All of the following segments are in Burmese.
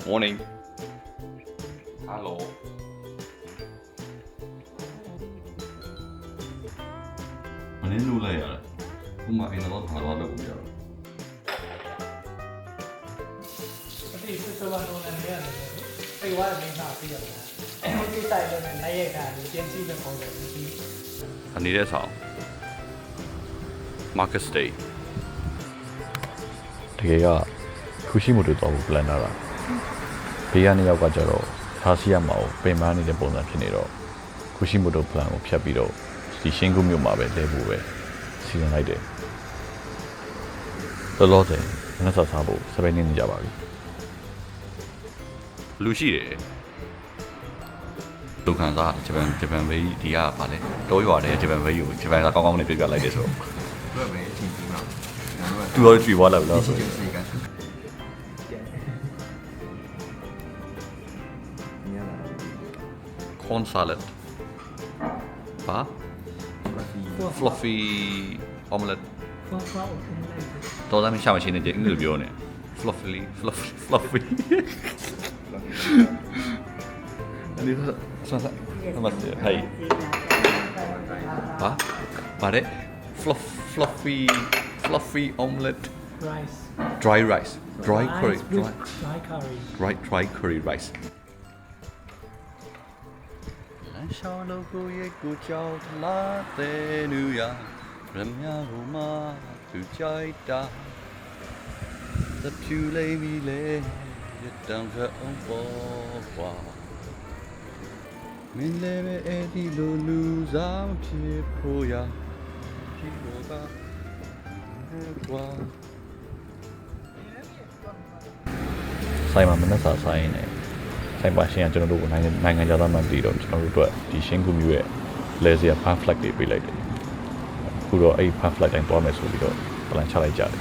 Morning. Hello. မင်းလူလိုက်ရတယ်။ခုမှအိမ်တော့ထားတော့လုပ်ကြတော့ ဒီစစဝါတော့လည်းရတယ်။အဲ့ဝါမင်းသားပြရတယ်။ဒီဆိုင်လည်းနိုင်ရတာဒီကျင်းစီလည်းပုံတယ်ဒီ ။အနေနဲ့ဆောင် Market Stay တကယ်ကခူရှိမိုတိုတော့ plan လာတာ။ဘေးကနေရောက်ကကြတော့ထားစီရမှာကိုပင်ပန်းနေတဲ့ပုံစံဖြစ်နေတော့ခူရှိမိုတို plan ကိုဖျက်ပြီးတော့ဒီရှင်းကုမြို့မှာပဲလဲဖို့ပဲစီစဉ်လိုက်တယ်။တော်တော်တယ်မနက်စာစားဖို့စပိန်နေကြပါပြီ။လူရှိတယ်။ဒုက္ခစားဂျပန်ဘေးဒီကပါလေတောရွာတယ်ဂျပန်ဘေးကိုဂျပန်ကကောင်းကောင်းနဲ့ပြပြလိုက်တယ်ဆိုတော့ 对没听清了，သူရောကြွေသွားလာလို့ဆို 就是一个。corn salad ပါ fluffy omelette 方法我看来တော်သားမရှာမရှိနေကြအင်္ဂလိပ်ပြောနေ fluffy อันนี้ဆန်းဆန်းမတ်ဟိုင်ပါပါတယ် fluffy omelette rice dry rice dry curry dry curry rice လမ်းရှောင်းလို့ကိုရဲ့ကိုကြောက်လာတဲ့နူရရမြဟိုမှာသူကြိုက်တာသဖြူလေးမီလေရတောင်ကအောင်ပေါ်ကွာမင်းလည်းပဲအဲ့ဒီလိုလူစားမဖြစ်ဖို့ရဖြစ်လို့ကကွာဆိုင်မှာမနှက်စာဆိုင်နေဆိုင်ပါရှင်ကကျွန်တော်တို့နိုင်ငံခြားသားမှတည်တော့ကျွန်တော်တို့အတွက်ဒီရှင်းကူမျိုးရဲ့လဲစရာ fan flag တွေပေးလိုက်တယ်အခုတော့အဲ့ fan flag တိုင်းသွားမယ်ဆိုပြီးတော့ plan ချလိုက်ကြတယ်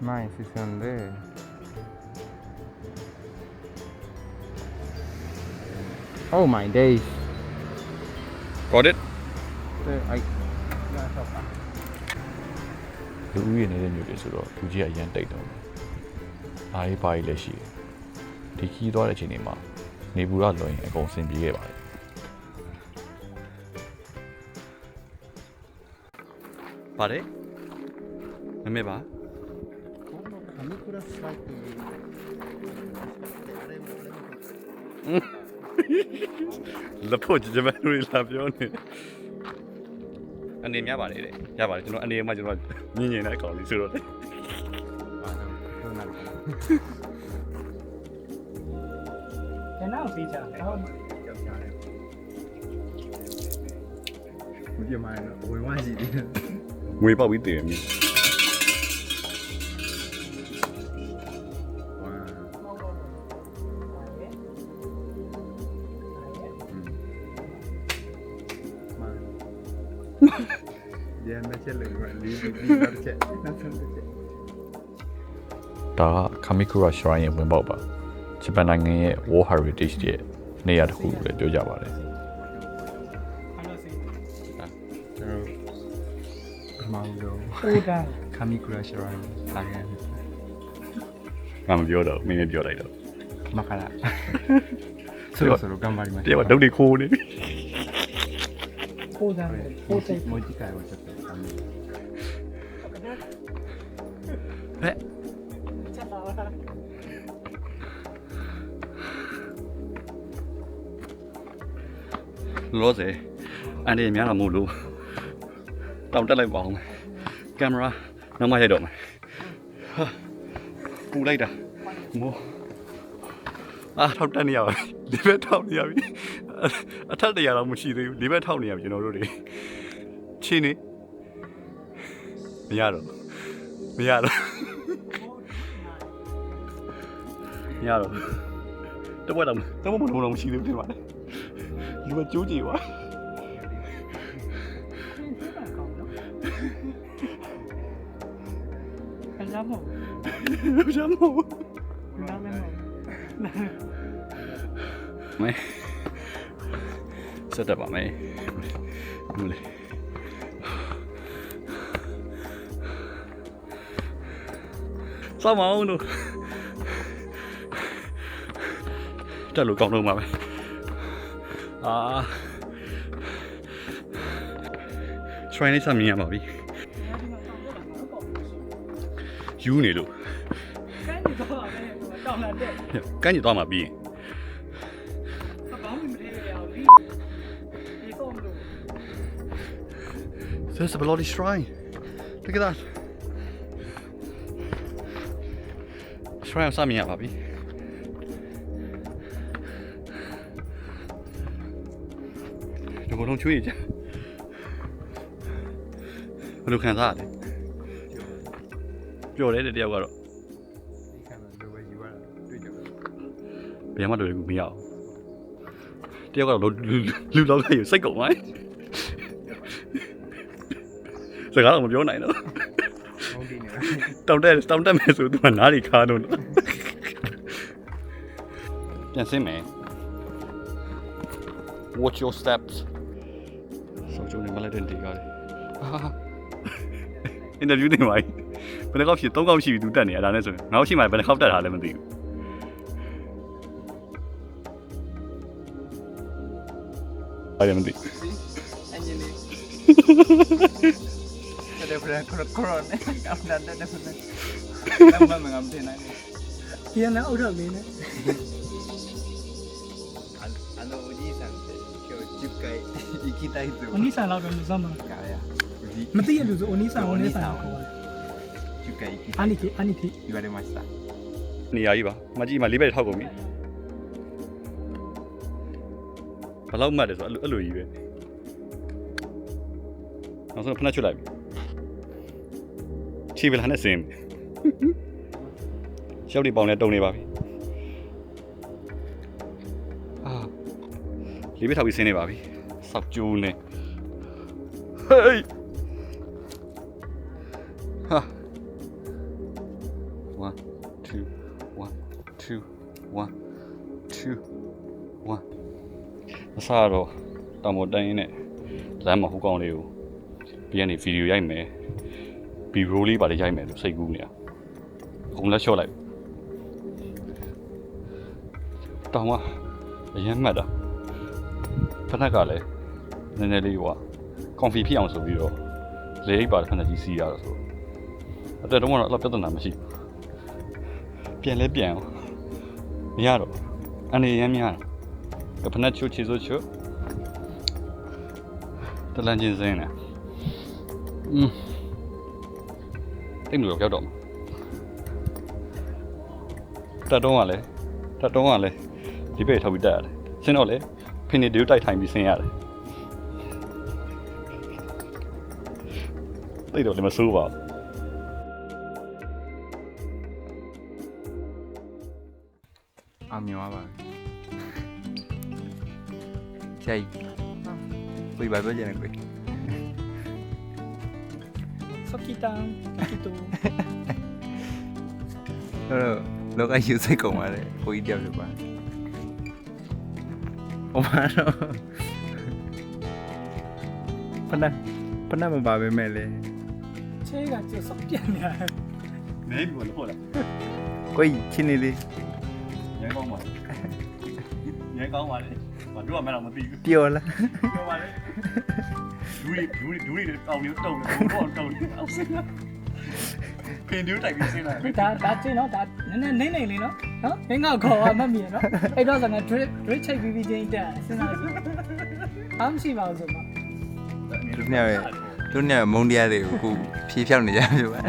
ไม่สิสันเด้ Oh my days got it ไอ้ လူဦးရေနေတဲ့မျိုးတွေဆိုတော့လူကြီးကအရန်တိတ်တော့အားရေးပါရေးလည်းရှိတယ်ဒီခီးသွားတဲ့အချိန်တွေမှာနေပူရလွန်ရင်အကုန်ဆင်ပြေခဲ့ပါတယ်ပါတယ်မမေပါ カミクラスライト လက်ဖို့ဂျပန်လူတွေလာပြောနေအနေများပါတယ်လေရပါတယ်ကျွန်တော်အနေမှာကျွန်တော်ညင်ညင်တဲ့အကောင်လေးဆိုတော့လေ どうなるかなကျွန်တော်ပြီးချာတော့ မကြည့်မှန်းတော့ဝင်ဝရှိသေးတယ် ငွေပေါက်ပြီးတည်ပြီ ဝါဒီနေ့ချက်လေလီနောက်ချက်နောက်ဆုံးချက် ဒါကကာမီကူရာရှရိုင်းရဲ့ဝင်ပေါက်ပါဂျပန်နိုင်ငံရဲ့ World Heritage ရဲ့နေရာတစ်ခုလို့ပြောကြပါတယ် ကျွန်တော်ပထမဆုံး ဟိုတာ ကာမီကူရာရှရိုင်းလာခဲ့ ငါမပြောတော့မင်းလည်းပြောလိုက်တော့ မခလာဆိုတော့頑張りまし တကယ် ょう ကဒုတ်တွေခိုးနေပြီ ဟိုတာဟိုစိတ် もう一回はちょっとဟဲ့ ချက်ပါလား လောဆယ်အန်ဒီများလာမို့လို့တောင်တက်လိုက်ပါအောင်ကင်မရာနောက်မှရိုက်တော့မယ်ဟာပူလိုက်တာမိုးထောက်တက်နေရပါဒီဘက်ထောက်နေရပြီအထက်တရားတော့မရှိသေးဘူးဒီဘက်ထောက်နေရပြီကျွန်တော်တို့တွေချင်းနေမရတော့မရတော့တဝက်တော့မရှိသေးဘူးဒီမှာဒီမှာကျိုးကြည့်ပါ အလားမဟုတ် ရမ်းမို့ နားမဟုတ် မဲဆက်တက်ပါမယ်မလေးစောင်းမအောင်တို့တက်လို့ကောင်းတော့မှာပဲအာ try နေစမြင်ရပါပြီယူနေလို့ ကန်းနေတော့ပဲတောင်းလာတဲ့ ကန်းကြီးသွားမှာပြီးရင် ဘာမှမထည့်ရအောင်ဒီဆုံးလို့ There's a bloody shrine. Look at that. Shrine စမြင်ရပါပြီဒီဘုံလုံးချွေးကြဘယ်လိုခံစားရလဲပျော်တယ်တဲ့တယောက်ကတော့ ဒီခံတော့လိုပဲယူရတာတွေ့ကြပါ ဘယ်မှတွေ့ဘူးမရအောင်တယောက်ကတော့လူလောက်ကယူစိတ်ကုန်ပါစကားတော့မပြောနိုင်တော့ ဟောင်းဒီနေ တောင်းတက်မယ်ဆိုသူကနားတွေခါတော့ပြန်စင်းမယ် Watch your steps ဆောကျုံနေမလိုက်တဲ့ဒီကားလေအင်တာဗျူးနေပါဘယ်နှခေါက်ဖြစ်3ခေါက်ရှိပြီသူတက်နေရတာနဲ့ဆိုရင်ငါ့ရှိမှဘယ်နှခေါက်တက်တာလဲမသိဘူးအဲ့ဒါမသိ အင်ဂျင်လေးတဲ့ဖရန်ခရိုနဲ့အပ်ဒါတဲ့ဖရန်လမ်းမငမ်တင်နိုင် ဒီကလည်းအုတ်ထုတ်လေးနဲ့ あのお兄さんって今日10回行きたいと အနီးဆန်လောက်တော့မစမ်းပါ かや မသိရလို့ဆိုအနီးဆန်ကိုလည်းဆန်ခေါ်ပါ 10回行き အာ たい နိခိအာနိခိ 言われました နေရာကြီးပါမကြည့်မှ၄ဘက်ထောက်ကုန်ပြီဘယ်လောက်မှတ်တယ်ဆိုအဲ့လိုကြီးပဲနောက်ဆုံးဖနှက်ချွတ်လိုက်ပြီချီပလာနဲ့စင်းရှောက်ဒီပေါင်နဲ့တုံနေပါပြီအာလေးဘက်ထောက်ပြီးစင်းနေပါပြီစောက်ကျိုးနေဟေးဟာ1 2 1 2 1 2 1အစားတော့တောင်ပေါ်တိုင်းနဲ့လမ်းမှာဟိုကောင်လေးကိုပြီးရနေဗီဒီယိုရိုက်မယ်ဘီရိုလေးပါလေးရိုက်မယ်လို့စိတ်ကူးနေတာအကုန်လက်လျှော့လိုက်တောင်ကအရင်မှတ်တာဖနက်ကလည်းနည်းနည်းလေးဟိုကွန်ဖီဖြစ်အောင်ဆိုပြီးတော့လေအိပ်ပါဖနက်ကြီးစီးရတာဆိုအတက်တော့ကတော့အဲ့လိုပြဿနာမရှိပြန်လဲပြန်အောင်မရတော့အနေရမ်းများတာဖနက်ချိုချီဆိုချိုတလန်ချင်းစင်းနေတိတ်လို့ရောက်တော့တတ်တော့ကလည်းဒီဘက်ထောက်ပြီးတက်ရတယ်ဆင်းတော့လေဖင်းနေတူတိုက်ထိုင်ပြီးဆင်းရတယ်တိတ်တော့လည်းမဆိုးပါဘူး အောင်မြင်ပါပါဆရာကြီးကိုဘာပြောကြလဲကို စကီတန်ကီတို တော့လောကယူစိတ်ကုန်ပါတယ်ကိုကြီးတယောက်ပြပါဟိုမှာတော့ဖနက်မပါပဲမဲ့လေ ချဲကကျစပြန်နေတယ် နေပြီလို့ဟုတ်လား ကိုကြီးချင်းနေလေး ရဲကောင်းပါရဲကောင်းပါလေမတို့ကမတော့မသိဘူး ပျော်လား ပြောပါလေဒူရီတောင်းနေတုံနေတော့တုံနေအောင်စင်းလာဖင်းတူတိုက်ပြီးစင်းလာ ဒါချင်းနော်ဒါနည်းနည်းနေလေးနော်နော်မင်းကခေါ်ရမှတ်မြင်နော်အဲ့တော့ဆိုတော့ drip ချိတ်ပြီးချင်းတက်စဉ်းစားကြည့်အားမရှိပါဘူးဆိုတော့ တို့နဲ့မုံတရားတွေကိုခုဖြေးဖြောက်နေကြပြီပါ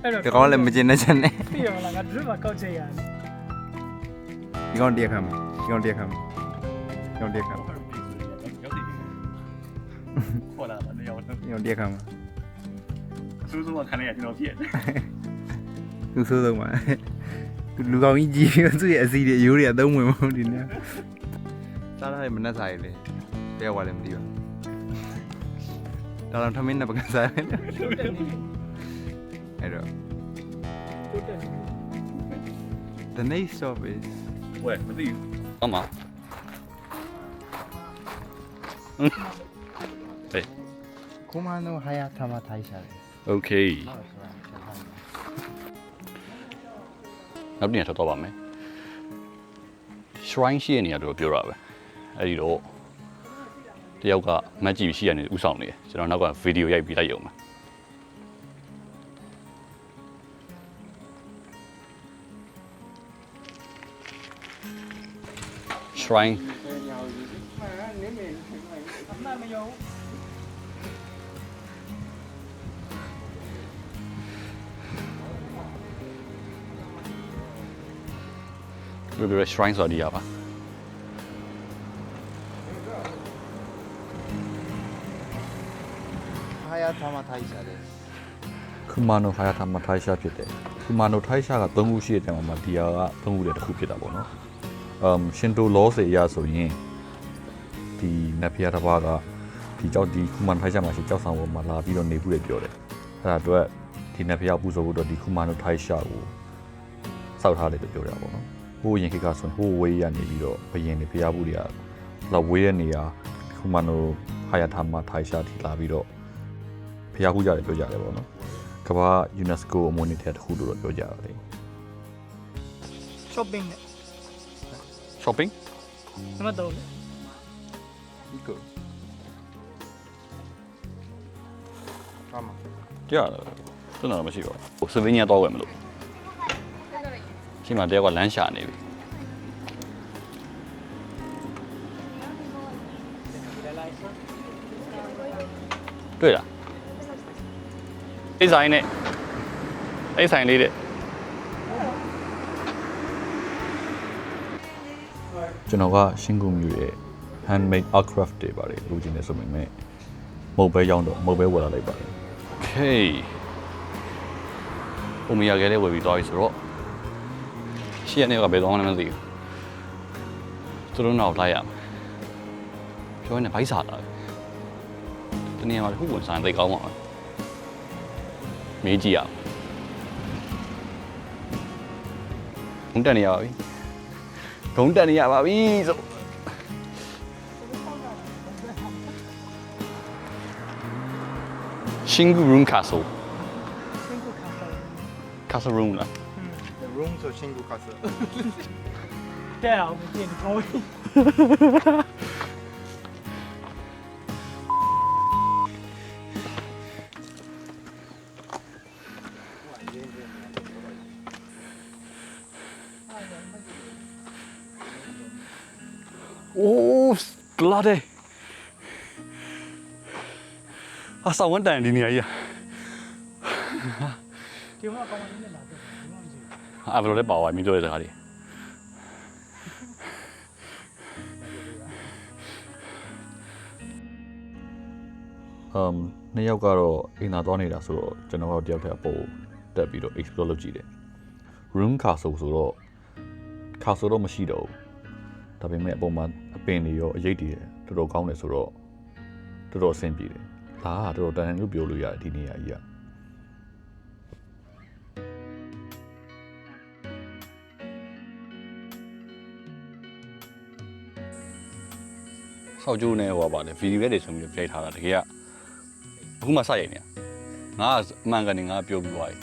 အဲ့တော့ ဒီကောင်လည်းမကျင်တဲ့ချက်နဲ့ ပြရောလားငါ drip မှာကောက်ချက်ရတယ် ဒီကောင်တရားခံမှာဒီကောင်တရားခံမှာဒီကောင်တရားခံမှာ ခေါ်လာတယ်ရောက်တော့ ဒီကောင်တရားခံမှာ စူးစူးကခံရကျွန်တော်ပြည့် သူဆိုးဆုံးပါလူကောင်ကြီးကြီးသူ့ရဲ့အစီတွေအယိုးတွေအသုံးဝင်မဟုတ်ဒီနေ့စားရတဲ့မနှက်စားရည်လေတရားဝါလည်းမသိပါတော်တော်ထမင်းနဲ့ပကစားတယ် တိုးတက်နေ အဲ့တော့ တိုးတက်နေ the next stop is ဝဲမသိဘူး干嘛？对 ခုမှတော့ဟာရထားမှထိုင်ရှာတယ် ，OK。နောက်တစ်နေ့ထပ်တော့ပါမယ် shrine ရှိတဲ့နေရာတို့ပြောတာပဲအဲ့ဒီတော့တယောက်ကမတ်ကြည့်ရှိရနေဥဆောင်နေတယ်ကျွန်တော်နောက်ကဗီဒီယိုရိုက်ပြီးလိုက်ရုံပဲ shrine အမှန်မယုံ ဘယ်လို shrine ဆိုတာဒီရပါ ဟာရထားမှထိုင်ရှာတယ် ခုမာနိုဟာယာထာမထိုင်ရှာဖြစ်တယ်ခုမာနိုထိုင်ရှာက3ခုရှိတဲ့တဲမှာဒီဟာက3ခုတည်းတစ်ခုဖြစ်တာပေါ့နော်ရှင်တိုလောစေအရဆိုရင်ဒီနတ်ဖျားတစ်ပါးကဒီကြောက်ဒီခုမာနိုထိုင်ရှာမှာရှိကြောက်ဆောင်ပေါ်မှာလာပြီးတော့နေဘူးလေပြောတယ်အဲ့ဒါအတွက်ဒီနတ်ဖျားပူဇော်ဖို့တော့ဒီခုမာနိုထိုင်ရှာကိုစောက်ထားတယ်လို့ပြောတာပေါ့နော်ဟိုရင်ခေတ်ကဆိုရင်ဟိုဝေးရနေပြီးတော့ဘယင်တွေဖျားဘူးတွေကလောက်ဝေးတဲ့နေရာခုမာနိုဟာယာထာမထိုင်ရှာထိလာပြီးတော့ဖျားခုကြတယ်ပြောကြတယ်ပေါ့နော်ကမ္ဘာ UNESCO အမွေအနှစ်တစ်ခုလို့တော့ပြောကြတယ် shopping နဲ့ shopping နံပါတ်3လေ ဒီကိုထားမှ ကြားတယ်ကျွန်တော်မရှိပါဘူးစပင်းညာတော့ဝယ်မလို့ချိန်မှာတယောက်ကလမ်းရှာနေပြီတွေ့လားအိဆိုင်နဲ့အိဆိုင်လေးတဲ့ကျွန်တော်ကရှင်းကူမျိုးရဲ့ handmade art craft တွေပါတယ်လူချင်းနေဆိုပေမဲ့မုတ်ပဲရောင်းတော့မုတ်ပဲဝယ်လာလိုက်ပါတယ် Okay အိုမီယာကလေးဝယ်ပြီးသွားပြီဆိုတော့ရှေ့ကနေကဘယ်တော့မှမသိဘူးသူတို့နောက်လိုက်ရမယ်ပြောနေဘိုက်စားလာတယ်တနေ့မှခုဝင်စားသိကောင်းပါမယ်မေးကြည့်ရအောင်ဒုံးတက်နေရပါပြီဒုံးတက်နေရပါပြီဆိုရှင်ဂူ room castle single castle castle room လား the room ဆိုရှင်းကူကဆာ တဲ့အောင်ပြင်ကောင်းပြီ Oh, bloody. အဆောင်ဝန်တန်ဒီနေရာကြီး ဒီမှာကောင်းနေလာတယ်ဒီမှာကြည့် အာဘယ်လိုလဲပါဝါမင်းတို့ရဲ့စကားတွေနှစ်ယောက်ကတော့အိမ်သာသွားနေတာဆိုတော့ကျွန်တော်တို့တယောက်တည်းအပေါ်တက်ပြီးတော့ explore လုပ်ကြည့်တယ် room castle ဆိုတော့ castle တော့မရှိတော့ဘူးဒါပေမဲ့အပေါ်မှာအပင်တွေရောအရိပ်တွေတော်တော်ကောင်းတယ်ဆိုတော့တော်တော်အဆင်ပြေတယ်ဒါကတော်တော်တန်တန်လို့ပြောလို့ရတယ်ဒီနေရာကြီးကဆောက်ကျိုးနေဟောပါတယ်ဗီဒီယိုလေးတွေဆိုပြီးပြိုက်ထားတာတကယ်ကအခုမှစရိုက်နေတာငါအမှန်ကန်နေငါပြောပြီးသွားပြီ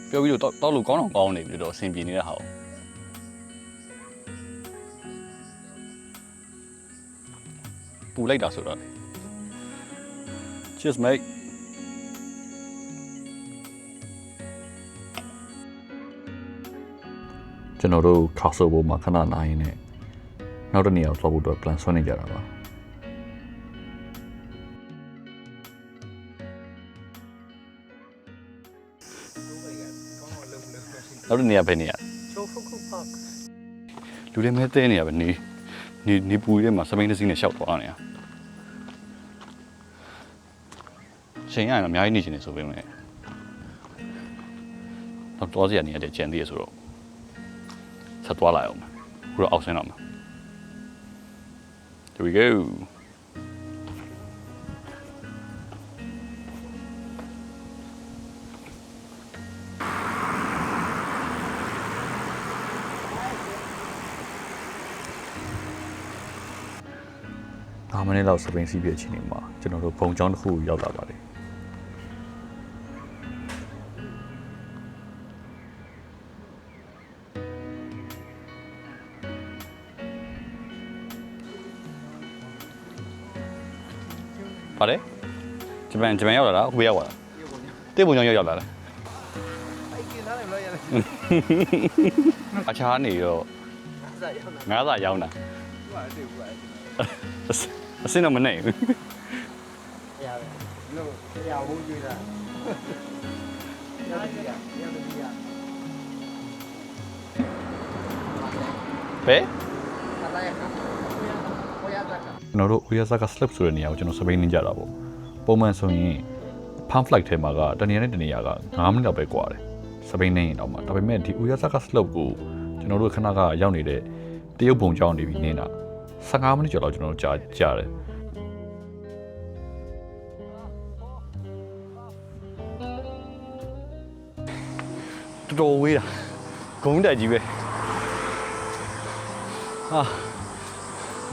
ပြောပြီးတော့တောက်လို့ကောင်းအောင်နေပြီးတော့အဆင်ပြေနေတဲ့ဟာကိုပူလိုက်တာဆိုတော့ Cheers mate ကျွန်တော်တို့ခါဆိုဘောမှာခဏနားရင်းနဲ့နောက်တစ်နေရာသွားဖို့အတွက် plan ဆွဲနေကြတာပါနောက်တစ်နေရာပဲနေရ ချိုဖုခုပါ လူတွေမဲတဲနေရပဲနေပူရဲမှာစပိန်တစ်စီးနဲ့ရှောက်သွားနေရချိန်ရရင်အများကြီးနေချင်နေဆိုပေမဲ့တော့သွားစရာနေရတဲ့ကြံသေးရဆိုတော့ဆက်သွားလိုက်အောင်ခုတော့အောက်ဆင်းတော့မှာ Here we go ဟ 15မိနစ်လောက်စပင်းစီးပြအချိန်တွေမှာကျွန်တော်တို့ဘုံကျောင်းတစ်ခုရောက်လာပါတယ်ပါတယ်ဂျပန်ရောက်လာတာအခုရောက်လာတာတေးဘုံကျောင်းရောက်လာတာအခြားနေတော့ငါးစာရောင်းတာအစင်းတော့မနေဘူးဘယ်ကျွန်တော်တို့ဦးရဇက်က slip ဆိုတဲ့နေရာကိုကျွန်တော်စပိန်နေကြတာပေါ့ပုံမှန်ဆိုရင် palm flight ထဲမှာကတနေရာနဲ့တနေရာက9မိနစ်လောက်ပဲကွာတယ်စပိန်နေရင်တော့မှဒါပေမဲ့ဒီဦးရဇက်က slope ကိုကျွန်တော်တို့ခဏကရောက်နေတဲ့တရုတ်ပုံကြောင်းနေပြီးနေတာ15မိနစ်ကျော်လောက်ကျွန်တော်တို့ကြာတယ်တော်ဝေးတာဂုံးတက်ကြီးပဲဟာ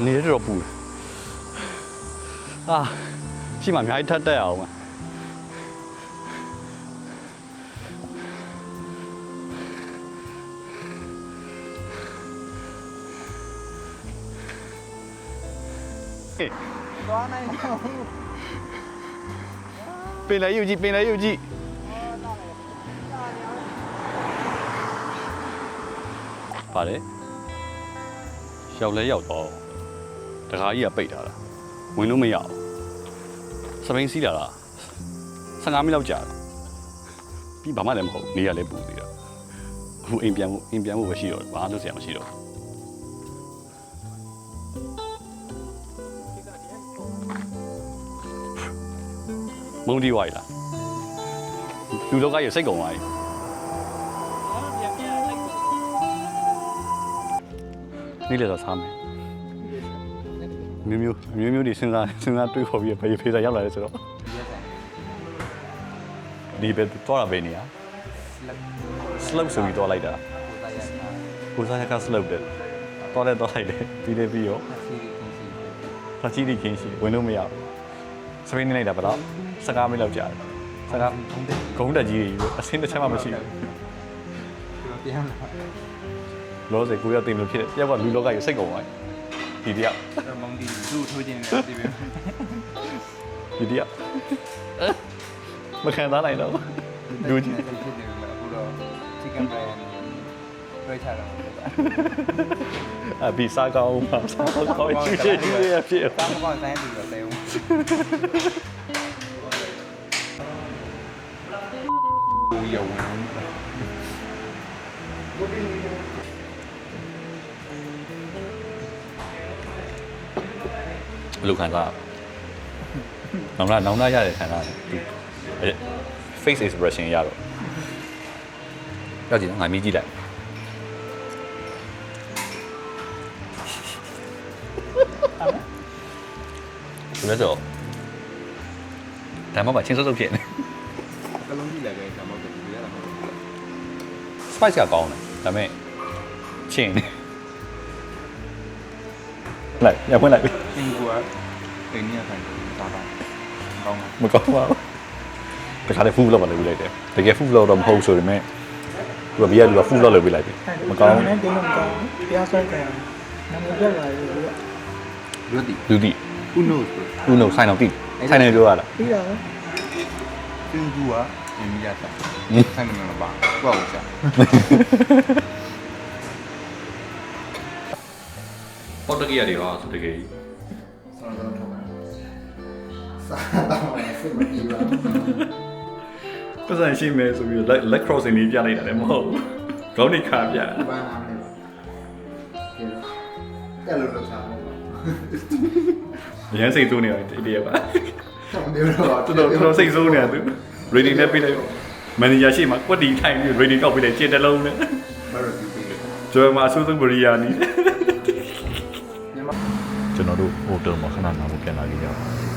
နေရတော့ပူဟာရှိမှအများကြီးထပ်တက်အောင်ပါသွားနိုင်တော့ပင်လည်းယူကြည့်ပါတယ်ရောက်လဲရောက်တော့တခါကြီးကပိတ်ထားတာဝင်လို့မရအောင်စပိန်စီးလာတာ15မိနစ်လောက်ကြာပြီးဘာမှလည်းမဟုတ်နေရလဲပူသေးတာအခုအိမ်ပြန်ဖို့ပဲရှိတော့ဘာလို့ဆရာမရှိတော့မုံဒီဝိုင်လားလူလောကကြီးစိတ်ကုန်သွားပြီနေ့လေတော့စားမယ်မျိုးတွေစဉ်းစားတွေးခေါ်ပြီးဖေးစားရောက်လာတယ်ဆိုတော့ဒီဘက်တော့ရပဲနေရ slope ဆိုပြီးတော့လိုက်တာကိုစားရက slope တဲ့တော့လိုက်တယ်ပြီးရောဖချီဒီခင်းရှိဝင်လို့မရဘူးစပိန်နေလိုက်တာဗတော့15မိနစ်လောက်ကြာတယ်ဂုံးတက်ကြီးတွေအဆင်းတစ်ချက်မှမရှိဘူးပြန်လာလောစေကိုရတင်လို့ဖြစ်တယ်တယောက်ကလူလောကကြီးစိတ်ကုန်သွားဒီတယောက်မောင်ဒီသူ့ထိုးခြင်းနဲ့ဒီပဲဒီတယောက်မခံစားနိုင်တော့လူကြီးဖြစ်တယ်အခုတော့ chicken fry ရွေးချတာအဘီစားကောင်းပါစားကောင်းချွေးရဖြစ်တာကောင်းဆိုင်တူတော့တဲဦးရဝင်းဘယ်လိုခံစားနောင်လာရတဲ့ခံစားသူ face expression ရတော့ရောက်ကြည့်နော်ငါမြည်ကြည့်လိုက်ဒီမဲ့တော့ဒါမှမချင်းစုပ်ဖြစ်နေကလုံးကြည့်လိုက်ပဲဒါမှမဟုတ်ဒီရတာမဟုတ် spice ကကောင်းတယ်ဒါပေမဲ့ချင်းနေလိုက်ရဖွင့်လိုက်ပြီအင်းကွာအင်းရခိုင်တာပါကောင်းမကောင်းပါဘူးတခါတည်း food vlog လုပ်လိုက်တယ်တကယ် food vlog တော့မဟုတ်ဆိုပေမဲ့သူကဘီယာလူက food vlog လုပ်ပြလိုက်ပြီမကောင်းဘူးတင်းမကောင်းတရားဆွဲကြတယ်နာမည်ပြလာပြီလူတီဦးနိုဆိုင်တော့တီဆိုင်နေပြောရလားပြီးတာပဲတင်းကူကအင်းရတာဆိုင်နေမှာပါကွာဦးစားပေါ်တကီရတယ်ဟာဆိုတကယ်ကြီးဆောင်းတော့ထုတ်ပါစားတော့စိတ်မပြေပါဘူးပတ်စံရှိမယ်ဆိုပြီး leg crossing လေးပြလိုက်တာလည်းမဟုတ်ဘူးခေါင်းနေခါပြဘာနာမလဲပါကဲလို့တော့စားပါရန်စိတ်ဆိုးနေတယ်တည်းပါတော်စိတ်ဆိုးနေတာသူ rating နဲ့ပြလိုက် manager ရှိမှကွက်တီထိုင်ပြီး rating ကောက်ပြလိုက်ကျင်တလုံးနဲ့ကျွန်တော်မှာအဆိုးဆုံးဘရီယာနီကျွန်တော်တို့ဟိုတယ်မှာခဏနာဖို့ပြန်လာကြရအောင်